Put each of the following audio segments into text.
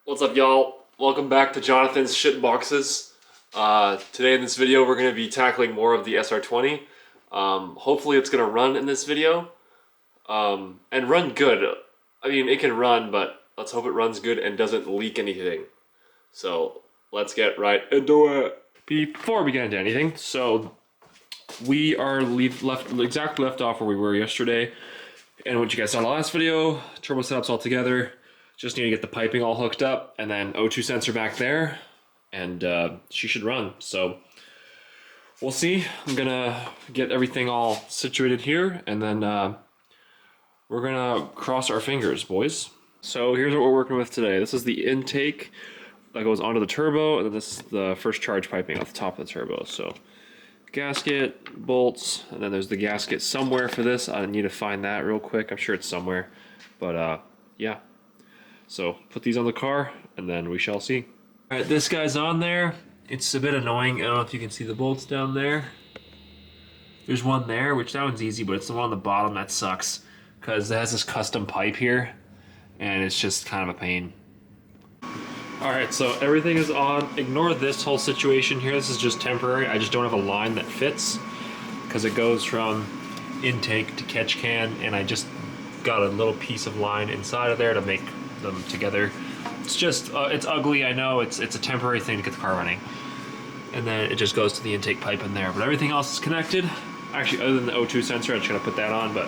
What's up, y'all? Welcome back to Jonathan's Shit Boxes. Today in this video we're going to be tackling more of the SR20. Hopefully it's going to run in this video. And run good. I mean, it can run, but let's hope it runs good and doesn't leak anything. So let's get right into it. Before we get into anything, so we are exactly left off where we were yesterday. And what you guys saw in the last video, turbo setups all together. Just need to get the piping all hooked up and then O2 sensor back there, and she should run. So we'll see. I'm gonna get everything all situated here, and then we're gonna cross our fingers, boys. So here's what we're working with today. This is the intake that goes onto the turbo, and then this is the first charge piping off the top of the turbo. So gasket, bolts, and then there's the gasket somewhere for this. I need to find that real quick. I'm sure it's somewhere, but yeah. So put these on the car and then we shall see. All right, this guy's on there. It's a bit annoying. I don't know if you can see the bolts down there. There's one there, which that one's easy, but it's the one on the bottom that sucks because it has this custom pipe here and it's just kind of a pain. All right, so everything is on. Ignore this whole situation here. This is just temporary. I just don't have a line that fits because it goes from intake to catch can, and I just got a little piece of line inside of there to make them together. It's just it's ugly, I know. It's a temporary thing to get the car running, and then it just goes to the intake pipe in there, but everything else is connected. Actually, other than the O2 sensor, I just gotta put that on, but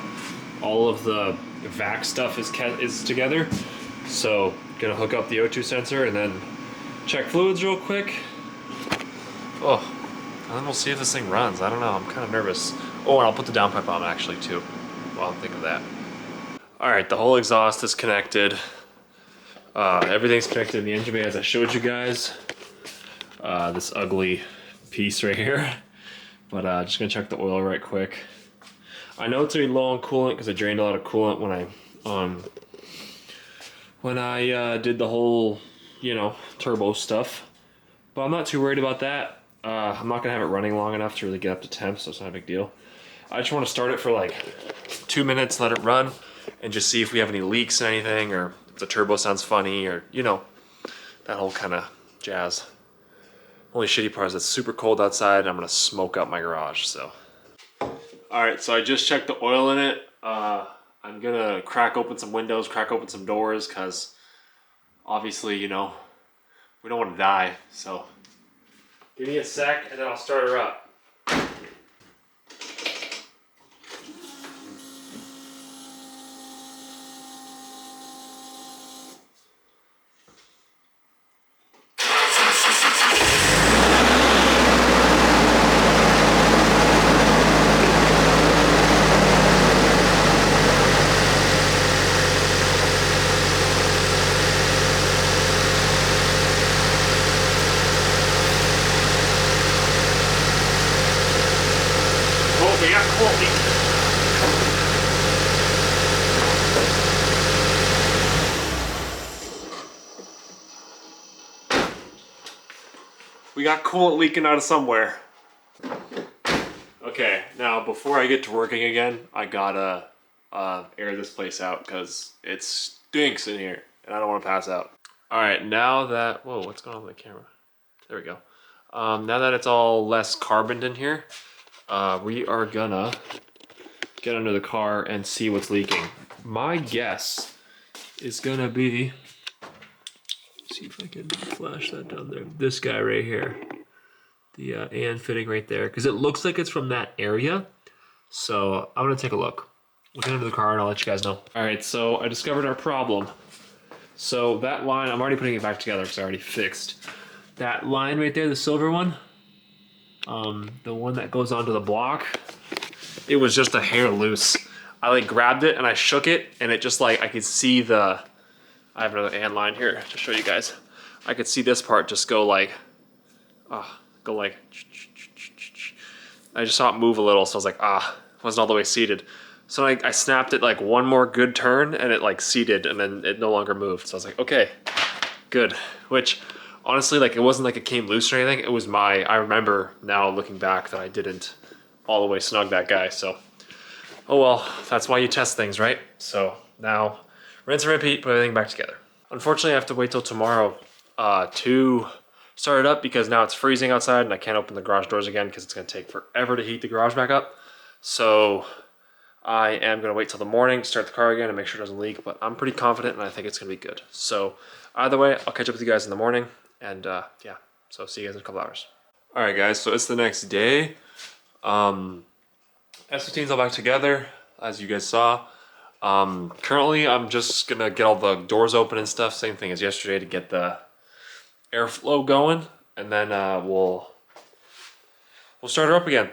all of the vac stuff is together. So gonna hook up the O2 sensor and then check fluids real quick. Oh, and then we'll see if this thing runs. I don't know, I'm kind of nervous. Oh, and I'll put the downpipe on actually too while I'm thinking of that. All right, the whole exhaust is connected. Everything's connected in the engine bay as I showed you guys. This ugly piece right here. But just gonna check the oil right quick. I know it's gonna be low on coolant because I drained a lot of coolant when I did the whole, turbo stuff. But I'm not too worried about that. I'm not gonna have it running long enough to really get up to temp, so it's not a big deal. I just want to start it for like 2 minutes, let it run, and just see if we have any leaks or anything, or if the turbo sounds funny, or that whole kind of jazz. Only shitty part is it's super cold outside and I'm gonna smoke up my garage. So alright, so I just checked the oil in it. I'm gonna crack open some windows, crack open some doors, because obviously we don't want to die. So give me a sec and then I'll start her up. We got coolant leaking out of somewhere. Okay, now before I get to working again, I gotta air this place out because it stinks in here and I don't want to pass out. Alright, now that, whoa, what's going on with the camera? There we go. Now that it's all less carboned in here, we are gonna get under the car and see what's leaking. My guess is gonna be, see if I can flash that down there. This guy right here, the AN fitting right there, because it looks like it's from that area. So I'm gonna take a look. We'll get into the car and I'll let you guys know. All right, so I discovered our problem. So that line, I'm already putting it back together because I already fixed. That line right there, the silver one, the one that goes onto the block, it was just a hair loose. I grabbed it and I shook it, and it just I could see the, I have another AN line here to show you guys. I could see this part just go I just saw it move a little, so I was like, it wasn't all the way seated. So I snapped it one more good turn, and it seated, and then it no longer moved. So I was like, okay, good. Which, honestly, it wasn't it came loose or anything. It was I remember now looking back that I didn't all the way snug that guy. So, oh well, that's why you test things, right? So now, rinse and repeat, put everything back together. Unfortunately, I have to wait till tomorrow to start it up because now it's freezing outside and I can't open the garage doors again because it's going to take forever to heat the garage back up. So I am going to wait till the morning to start the car again and make sure it doesn't leak, but I'm pretty confident and I think it's going to be good. So either way, I'll catch up with you guys in the morning, and yeah, so see you guys in a couple hours. All right, guys, so it's the next day. S15's all back together, as you guys saw. Currently, I'm just going to get all the doors open and stuff, same thing as yesterday, to get the airflow going, and then we'll start her up again.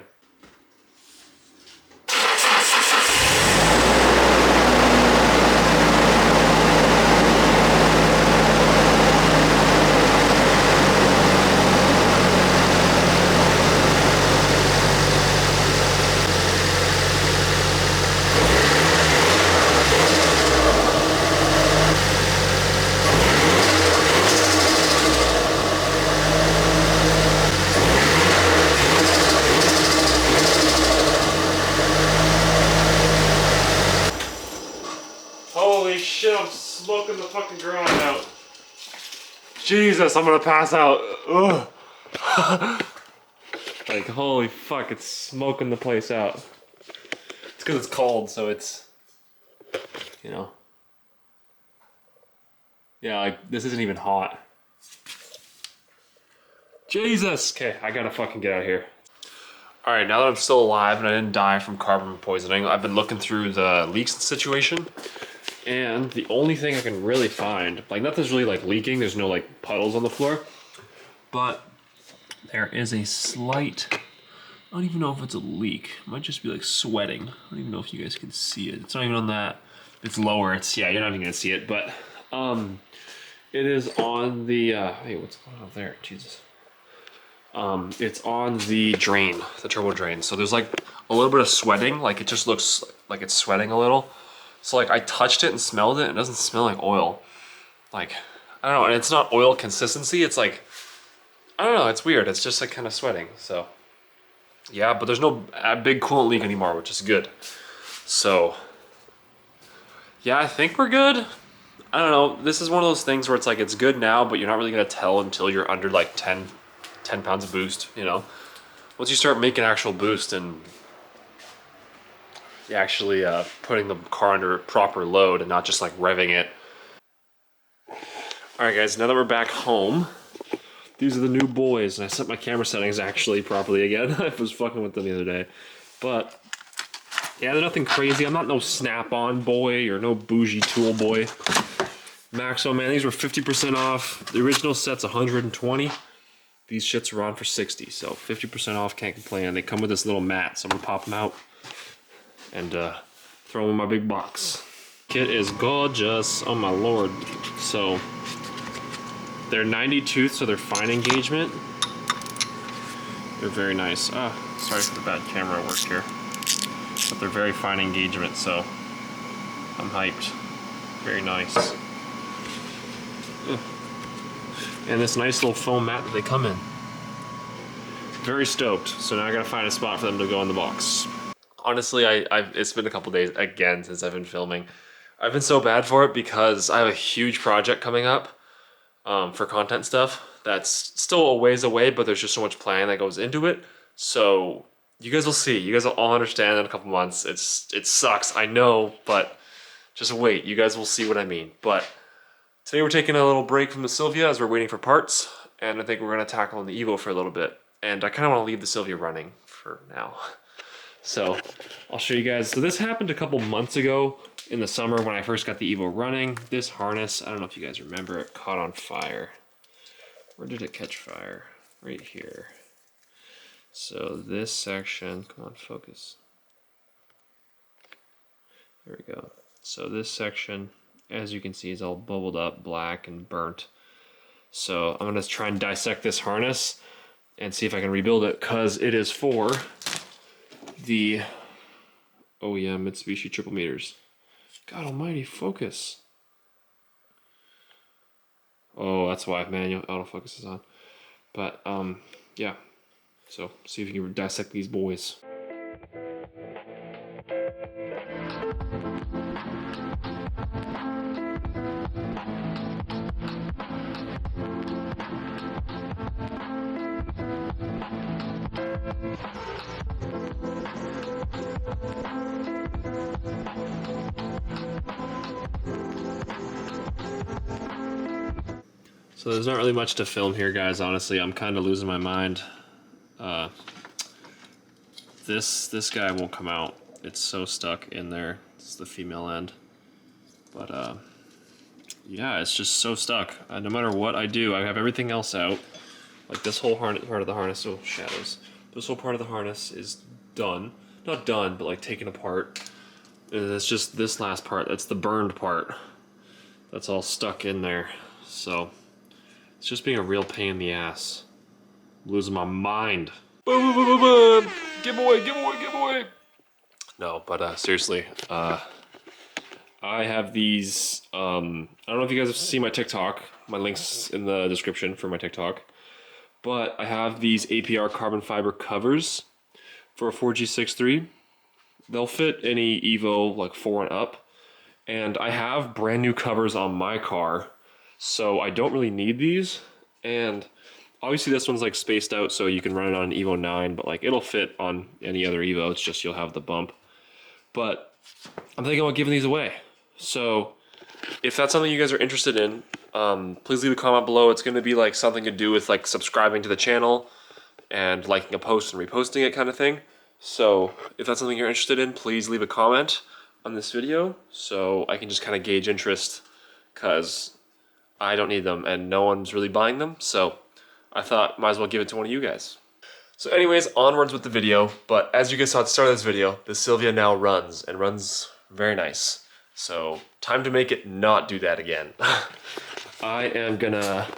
Holy shit, I'm smoking the fucking garage out. Jesus, I'm gonna pass out. Ugh. Like, holy fuck, it's smoking the place out. It's because it's cold, so it's, you know. Yeah, like, this isn't even hot. Jesus! Okay, I gotta fucking get out of here. Alright, now that I'm still alive and I didn't die from carbon poisoning, I've been looking through the leaks situation. And the only thing I can really find, like, nothing's really like leaking, there's no like puddles on the floor, but there is a slight, I don't even know if it's a leak, it might just be like sweating. I don't even know if you guys can see it. It's not even on that, it's lower, it's, yeah, you're not even gonna see it, but it is on the, hey, what's going on there, Jesus. It's on the drain, the turbo drain. So there's like a little bit of sweating, like it just looks like it's sweating a little. So like I touched it and smelled it, and it doesn't smell like oil. Like, I don't know, and it's not oil consistency, it's like, I don't know, it's weird. It's just like kind of sweating, so. Yeah, but there's no big coolant leak anymore, which is good. So, yeah, I think we're good. I don't know, this is one of those things where it's like, it's good now, but you're not really gonna tell until you're under like 10 pounds of boost, you know? Once you start making actual boost and actually putting the car under proper load and not just like revving it. All right, guys, now that we're back home, these are the new boys, and I set my camera settings actually properly again. I was fucking with them the other day, but yeah, they're nothing crazy. I'm not no Snap-on boy or no bougie tool boy. Maxo, man, these were 50% off. The original set's 120. These shits are on for 60, so 50% off, can't complain. They come with this little mat, so I'm gonna pop them out and throw them in my big box. Kit is gorgeous, oh my lord. So they're 90 tooth, so they're fine engagement. They're very nice. Sorry for the bad camera work here, but they're very fine engagement, so I'm hyped. Very nice. And this nice little foam mat that they come in. Very stoked. So now I gotta find a spot for them to go in the box. Honestly, it's been a couple days again since I've been filming. I've been so bad for it because I have a huge project coming up for content stuff that's still a ways away, but there's just so much planning that goes into it. So you guys will see. You guys will all understand in a couple months. It sucks, I know, but just wait. You guys will see what I mean. But today we're taking a little break from the Silvia as we're waiting for parts, and I think we're gonna tackle on the Evo for a little bit. And I kind of want to leave the Silvia running for now. So I'll show you guys. So this happened a couple months ago in the summer when I first got the Evo running. This harness, I don't know if you guys remember, it caught on fire. Where did it catch fire? Right here. So this section, come on, focus. There we go. So this section, as you can see, is all bubbled up, black and burnt. So I'm gonna try and dissect this harness and see if I can rebuild it, because it is for the, oh yeah, Mitsubishi triple meters. God almighty, focus. Oh, that's why manual autofocus is on. But yeah, so see if you can dissect these boys. So there's not really much to film here, guys. Honestly, I'm kind of losing my mind. This guy won't come out. It's so stuck in there. It's the female end. But yeah, it's just so stuck. No matter what I do, I have everything else out. Like this whole part of the harness, oh shadows. This whole part of the harness is done. Not done, but like taken apart. And it's just this last part, that's the burned part. That's all stuck in there. So it's just being a real pain in the ass. I'm losing my mind. Boom, boom, boom, boom, boom. Giveaway, giveaway, giveaway. No, but seriously, I have these, I don't know if you guys have seen my TikTok. My link's in the description for my TikTok. But I have these APR carbon fiber covers for a 4G63. They'll fit any Evo like 4 and up. And I have brand new covers on my car, so I don't really need these. And obviously this one's like spaced out so you can run it on an Evo 9, but like it'll fit on any other Evo, it's just you'll have the bump. But I'm thinking about giving these away. So if that's something you guys are interested in, please leave a comment below. It's gonna be like something to do with like subscribing to the channel and liking a post and reposting it kind of thing. So if that's something you're interested in, please leave a comment on this video so I can just kind of gauge interest, because I don't need them and no one's really buying them, so I thought might as well give it to one of you guys. So anyways, onwards with the video. But as you guys saw at the start of this video, the Silvia now runs, and runs very nice. So time to make it not do that again. I am gonna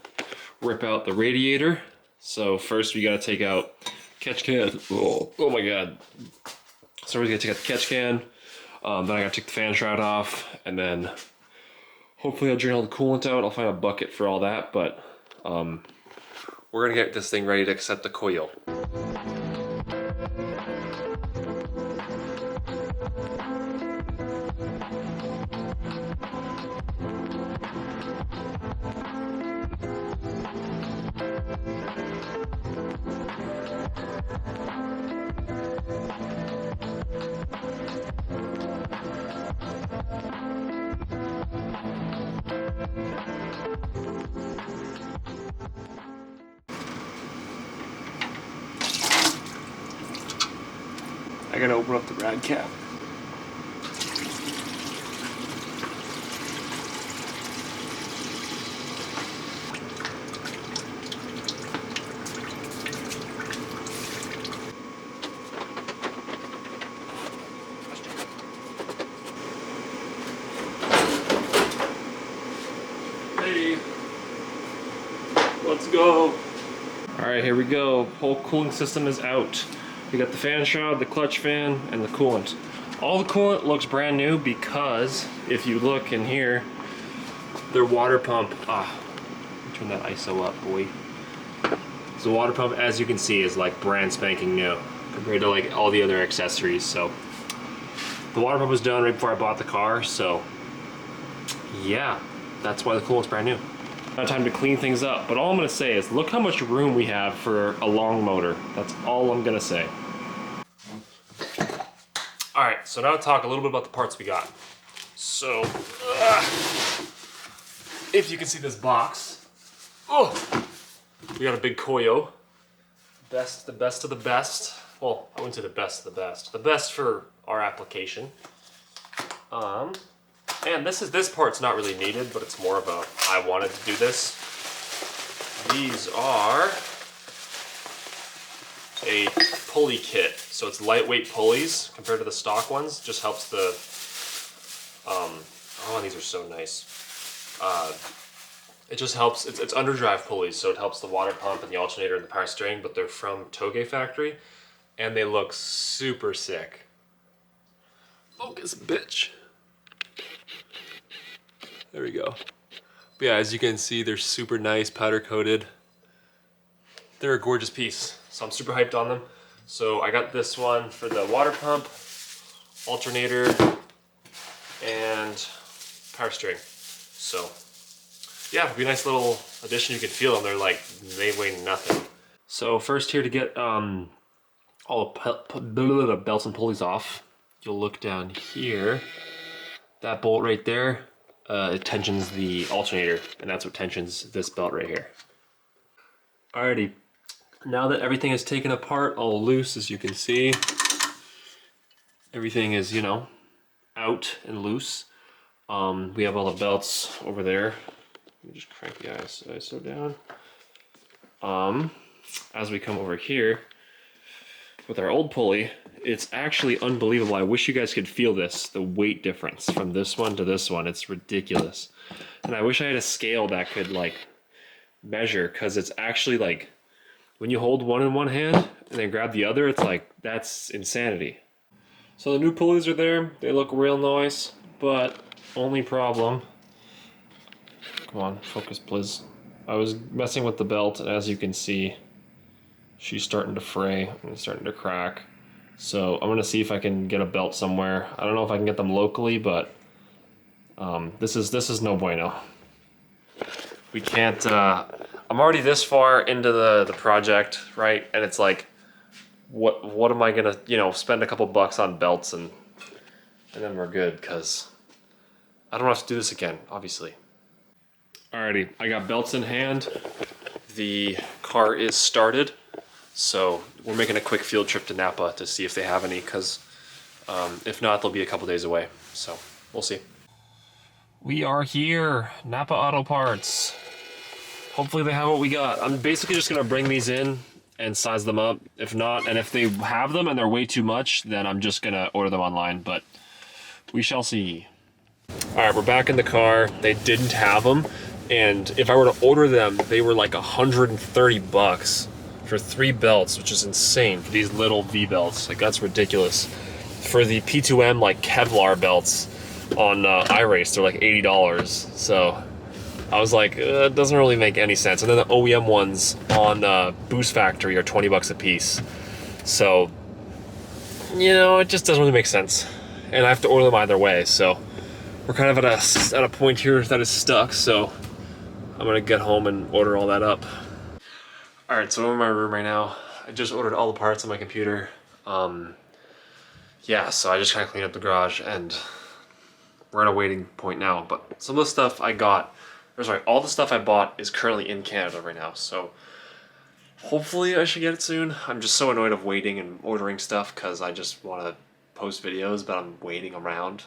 rip out the radiator. So first we gotta take out catch can. Oh my god. So we're gonna take out the catch can. Then I gotta take the fan shroud off, and then hopefully I'll drain all the coolant out. I'll find a bucket for all that, but we're gonna get this thing ready to accept the coil. I gotta open up the rad cap. Hey, let's go. All right, here we go. Whole cooling system is out. We got the fan shroud, the clutch fan, and the coolant. All the coolant looks brand new because if you look in here, their water pump, turn that ISO up, boy. So the water pump, as you can see, is like brand spanking new compared to like all the other accessories. So the water pump was done right before I bought the car, so yeah, that's why the coolant's brand new. Now time to clean things up, but all I'm gonna say is look how much room we have for a long motor. That's all I'm gonna say. All right, so now to talk a little bit about the parts we got. So, if you can see this box, we got a big Koyo. The best of the best. Well, I wouldn't say the best of the best. The best for our application. And this part's not really needed, but it's more of a, I wanted to do this. These are a pulley kit. So it's lightweight pulleys compared to the stock ones. Just helps the, oh, these are so nice. It just helps, it's underdrive pulleys, so it helps the water pump and the alternator and the power steering, but they're from Toge factory, and they look super sick. Focus, bitch. There we go. But yeah, as you can see, they're super nice, powder coated. They're a gorgeous piece, so I'm super hyped on them. So I got this one for the water pump, alternator, and power steering. So yeah, it'd be a nice little addition. You can feel them, they weigh nothing. So first here to get all the belts and pulleys off, you'll look down here. That bolt right there, it tensions the alternator, and that's what tensions this belt right here. Alrighty, now that everything is taken apart, all loose, as you can see, everything is, you know, out and loose. We have all the belts over there. Let me just crank the ISO down. As we come over here with our old pulley, it's actually unbelievable. I wish you guys could feel this, the weight difference from this one to this one. It's ridiculous. And I wish I had a scale that could like measure, because it's actually like when you hold one in one hand and then grab the other, it's like, that's insanity. So the new pulleys are there. They look real nice, but only problem, come on, focus please. I was messing with the belt, and as you can see, she's starting to fray and starting to crack. So I'm gonna see if I can get a belt somewhere. I don't know if I can get them locally, but this is no bueno. We can't. I'm already this far into the project, right? And it's like, what am I gonna, you know, spend a couple bucks on belts and then we're good, because I don't have to do this again, obviously. Alrighty, I got belts in hand. The car is started. So we're making a quick field trip to Napa to see if they have any, because if not, they'll be a couple days away. So we'll see. We are here, Napa Auto Parts. Hopefully they have what we got. I'm basically just gonna bring these in and size them up. If not, and if they have them and they're way too much, then I'm just gonna order them online, but we shall see. All right, we're back in the car. They didn't have them, and if I were to order them, they were like 130 bucks for 3 belts, which is insane for these little V belts. Like, that's ridiculous. For the P2M like Kevlar belts on iRace, they're like $80. So I was like, it doesn't really make any sense. And then the OEM ones on Boost Factory are 20 bucks a piece. So, you know, it just doesn't really make sense. And I have to order them either way. So we're kind of at a point here that is stuck. So I'm gonna get home and order all that up. All right, so I'm in my room right now. I just ordered all the parts on my computer. Yeah, so I just kind of cleaned up the garage, and we're at a waiting point now. But some of the stuff I got, or sorry, all the stuff I bought is currently in Canada right now. So hopefully I should get it soon. I'm just so annoyed of waiting and ordering stuff, because I just want to post videos, but I'm waiting around,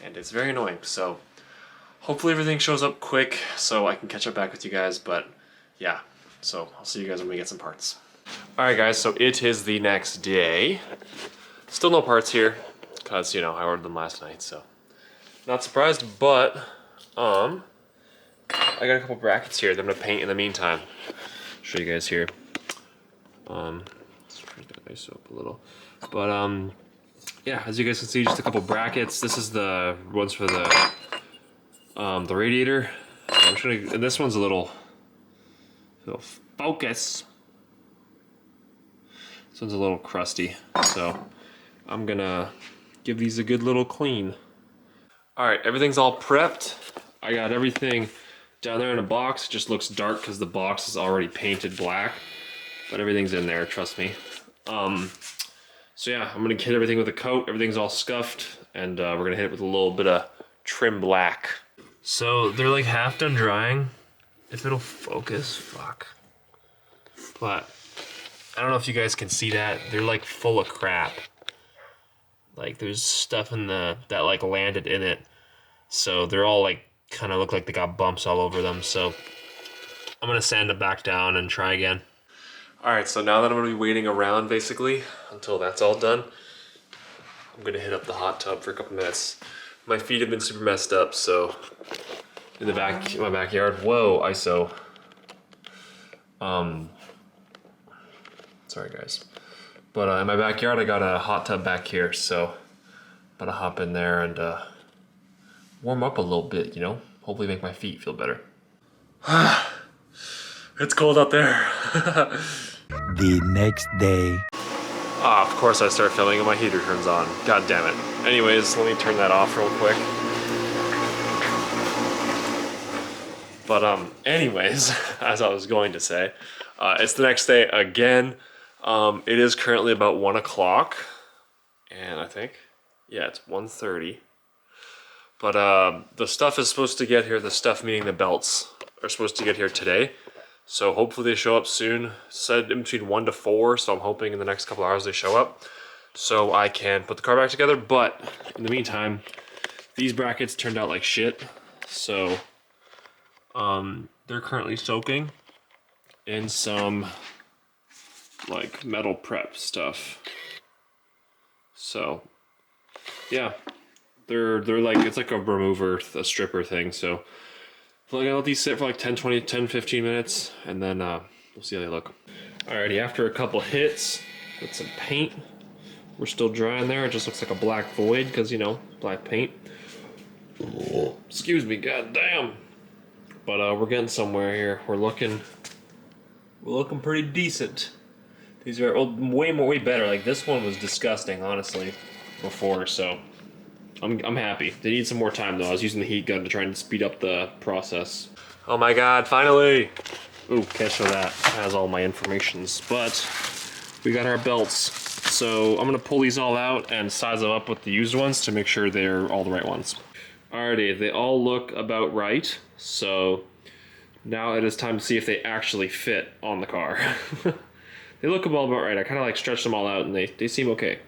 and it's very annoying. So hopefully everything shows up quick so I can catch up back with you guys. But yeah. So I'll see you guys when we get some parts. All right, guys, so it is the next day. Still no parts here, because, you know, I ordered them last night, so not surprised, but I got a couple brackets here that I'm gonna paint in the meantime. Show you guys here. Let's turn that ISO up a little. But yeah, as you guys can see, just a couple brackets. This is the ones for the radiator. I'm just gonna, and this one's a little focus. This one's a little crusty, so I'm gonna give these a good little clean. All right, everything's all prepped. I got everything down there in a box. It just looks dark because the box is already painted black, but everything's in there, trust me. So yeah, I'm gonna hit everything with a coat. Everything's all scuffed, and we're gonna hit it with a little bit of trim black. So they're like half done drying. If it'll focus, fuck. But I don't know if you guys can see that. They're like full of crap. Like there's stuff in that like landed in it. So they're all like kind of look like they got bumps all over them. So I'm gonna sand them back down and try again. All right, so now that I'm gonna be waiting around basically until that's all done, I'm gonna hit up the hot tub for a couple minutes. My feet have been super messed up, so in my backyard. Whoa, ISO. Sorry guys. But in my backyard, I got a hot tub back here, so I'm gonna hop in there and warm up a little bit, you know? Hopefully make my feet feel better. It's cold out there. The next day. Of course I start filming and my heater turns on. God damn it. Anyways, let me turn that off real quick. But anyways, as I was going to say, it's the next day again. It is currently about 1 o'clock, and I think, yeah, it's 1:30. But the stuff is supposed to get here, the stuff meaning the belts, are supposed to get here today. So hopefully they show up soon. Said in between 1 to 4, so I'm hoping in the next couple hours they show up. So I can put the car back together, but in the meantime, these brackets turned out like shit. So they're currently soaking in some like metal prep stuff. So yeah, they're like, it's like a remover, a stripper thing. So I'm gonna let these sit for like 10, 15 minutes, and then we'll see how they look. Alrighty, after a couple hits with some paint, we're still dry in there. It just looks like a black void because, you know, black paint. Excuse me, goddamn. But we're getting somewhere here. We're looking pretty decent. These are way better. Like, this one was disgusting, honestly, before. So I'm happy. They need some more time though. I was using the heat gun to try and speed up the process. Oh my god! Finally. Ooh, can't show that. It has all my informations, but we got our belts. So I'm gonna pull these all out and size them up with the used ones to make sure they're all the right ones. Alrighty, they all look about right. So now it is time to see if they actually fit on the car. They look all about right. I kind of like stretched them all out and they seem okay.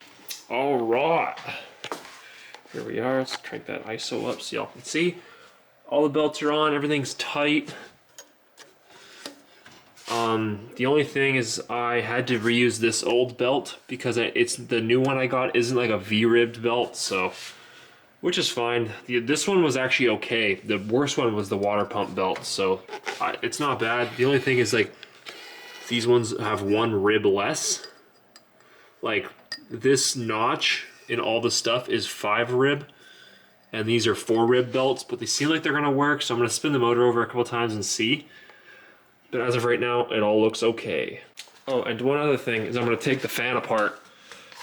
All right. Here we are. Let's crank that ISO up so y'all can see. All the belts are on. Everything's tight. The only thing is I had to reuse this old belt because it's the new one I got isn't like a V-ribbed belt, so which is fine. This one was actually okay. The worst one was the water pump belt, so it's not bad. The only thing is like these ones have one rib less. Like this notch in all the stuff is 5 rib, and these are 4 rib belts, but they seem like they're gonna work, so I'm gonna spin the motor over a couple times and see. But as of right now, it all looks okay. Oh, and one other thing is I'm gonna take the fan apart,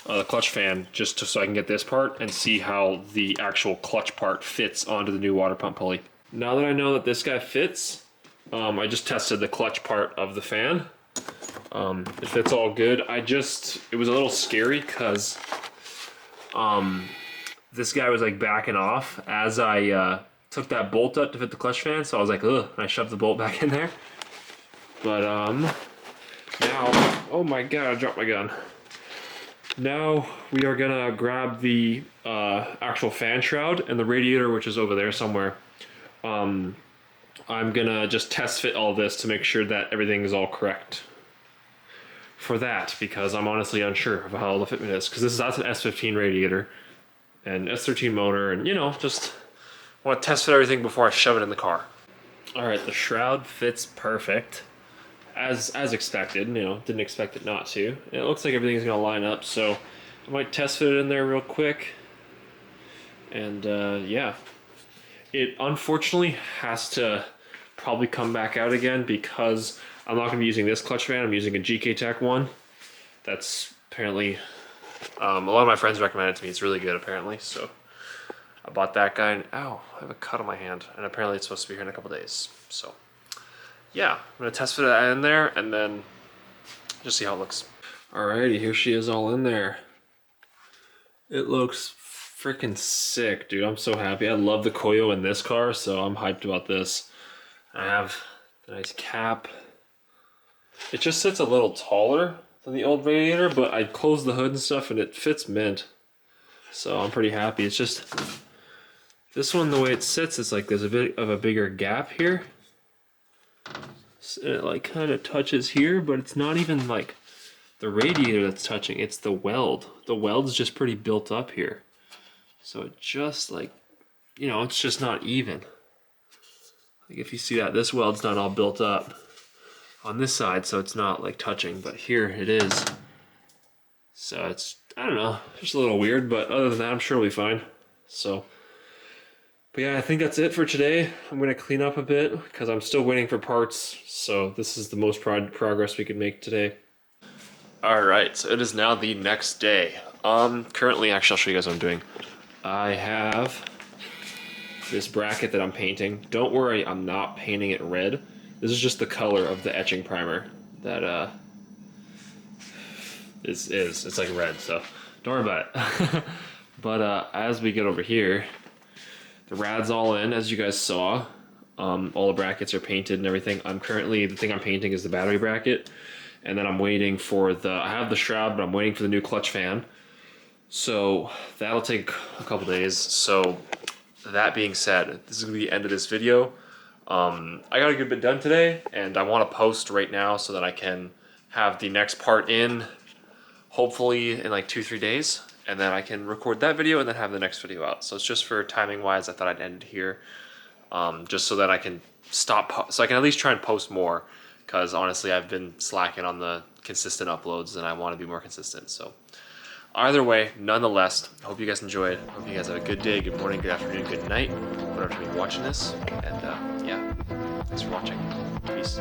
the clutch fan, just so I can get this part and see how the actual clutch part fits onto the new water pump pulley. Now that I know that this guy fits, I just tested the clutch part of the fan. It fits all good. It was a little scary because this guy was like backing off as I took that bolt up to fit the clutch fan, so I was like, ugh, and I shoved the bolt back in there. But now, oh my god, I dropped my gun. Now we are gonna grab the actual fan shroud and the radiator, which is over there somewhere. I'm gonna just test fit all this to make sure that everything is all correct for that, because I'm honestly unsure of how the fitment is, because that's an S15 radiator and S13 motor, and you know, just want to test fit everything before I shove it in the car. All right, the shroud fits perfect. As expected, you know, didn't expect it not to. And it looks like everything's gonna line up, so I might test fit it in there real quick. And yeah, it unfortunately has to probably come back out again because I'm not gonna be using this clutch fan. I'm using a GK Tech one. That's apparently a lot of my friends recommended it to me. It's really good apparently, so I bought that guy. And ow, I have a cut on my hand, and apparently it's supposed to be here in a couple days. So yeah, I'm gonna test fit that in there and then just see how it looks. Alrighty, here she is all in there. It looks freaking sick, dude. I'm so happy. I love the Koyo in this car, so I'm hyped about this. I have a nice cap. It just sits a little taller than the old radiator, but I closed the hood and stuff and it fits mint. So I'm pretty happy. It's just, this one, the way it sits, it's like there's a bit of a bigger gap here. It like kind of touches here, but it's not even like the radiator that's touching, it's the weld. The weld's just pretty built up here. So it just like, you know, it's just not even. Like if you see that, this weld's not all built up on this side, so it's not like touching, but here it is. So it's, I don't know, just a little weird, but other than that, I'm sure it'll be fine. So, but yeah, I think that's it for today. I'm gonna clean up a bit because I'm still waiting for parts. So this is the most progress we could make today. All right, so it is now the next day. Currently, actually, I'll show you guys what I'm doing. I have this bracket that I'm painting. Don't worry, I'm not painting it red. This is just the color of the etching primer that it's like red, so don't worry about it. But as we get over here, The rad's all in, as you guys saw. All the brackets are painted and everything. The thing I'm painting is the battery bracket. And then I'm waiting for I have the shroud, but I'm waiting for the new clutch fan. So that'll take a couple days. So that being said, this is gonna be the end of this video. I got a good bit done today, and I want to post right now so that I can have the next part in, hopefully in like 2-3 days, and then I can record that video and then have the next video out. So it's just for timing wise, I thought I'd end here, just so that I can so I can at least try and post more, because honestly I've been slacking on the consistent uploads and I want to be more consistent. So either way, nonetheless, I hope you guys enjoyed. I hope you guys have a good day, good morning, good afternoon, good night, whatever time you're watching this. And yeah, thanks for watching. Peace.